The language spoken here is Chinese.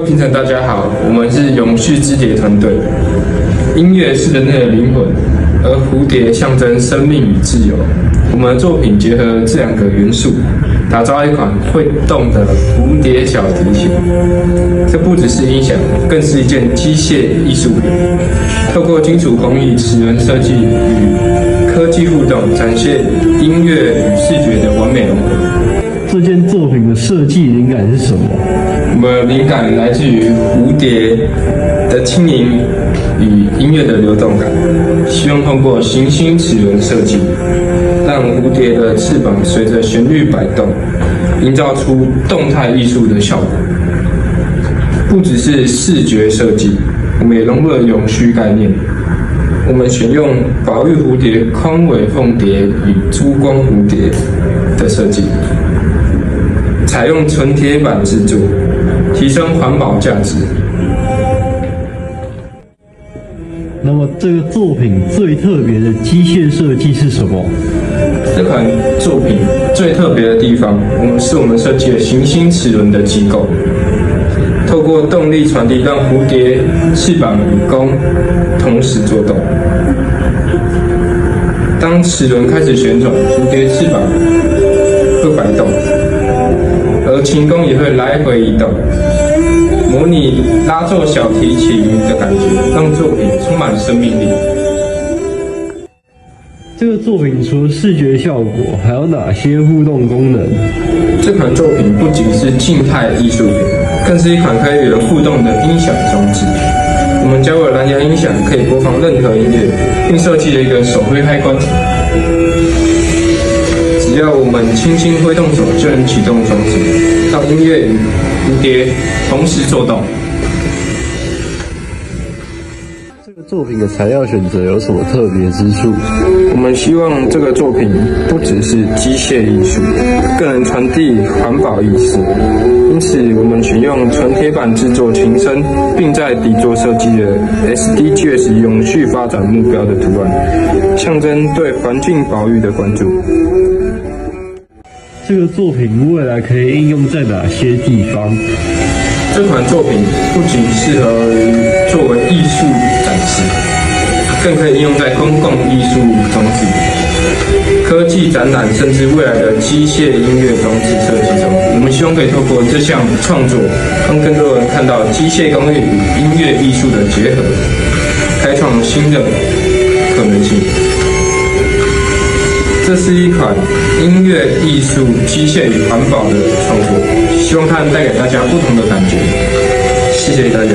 位评审大家好，我们是永续之蝶团队。音乐是人类的灵魂，而蝴蝶象征生命与自由。我们的作品结合这两个元素，打造一款会动的蝴蝶小提琴。这不只是音响，更是一件机械艺术品。透过金属工艺、齿轮设计与科技互动，展现音乐与视觉的完美融合。这件作品的设计灵感是什么？我们的灵感来自于蝴蝶的轻盈与音乐的流动感，希望通过行星齿轮设计，让蝴蝶的翅膀随着旋律摆动，营造出动态艺术的效果。不只是视觉设计，我们也融入了永续概念。我们选用保育蝴蝶、宽尾凤蝶与珠光蝴蝶的设计，采用纯铁板制作，提升环保价值。那么这个作品最特别的机械设计是什么？这款作品最特别的地方，我们设计了行星齿轮的机构，透过动力传递，让蝴蝶翅膀与弓同时作动。当齿轮开始旋转，蝴蝶翅膀会摆动，而琴弓也会来回移动，模拟拉奏小提琴的感觉，让作品充满生命力。这个作品除了视觉效果，还有哪些互动功能？这款作品不仅是静态艺术品，更是一款可以与人互动的音响装置。我们加入了蓝牙音响，可以播放任何音乐，并设计了一个手挥开关。只要我们轻轻挥动手，就能启动装置，让音乐与蝴蝶同时作动。这个作品的材料选择有什么特别之处？我们希望这个作品不只是机械艺术，更能传递环保意识。因此，我们选用纯铁板制作琴身，并在底座设计了 SDGs 永续发展目标的图案，象征对环境保育的关注。这个作品未来可以应用在哪些地方？这款作品不仅适合作为艺术展示，更可以应用在公共艺术装置、科技展览，甚至未来的机械音乐装置设计中。我们希望可以透过这项创作，让更多人看到机械工艺与音乐艺术的结合，开创新的可能性。这是一款音乐、艺术、机械与环保的创作，希望它能带给大家不同的感觉。谢谢大家。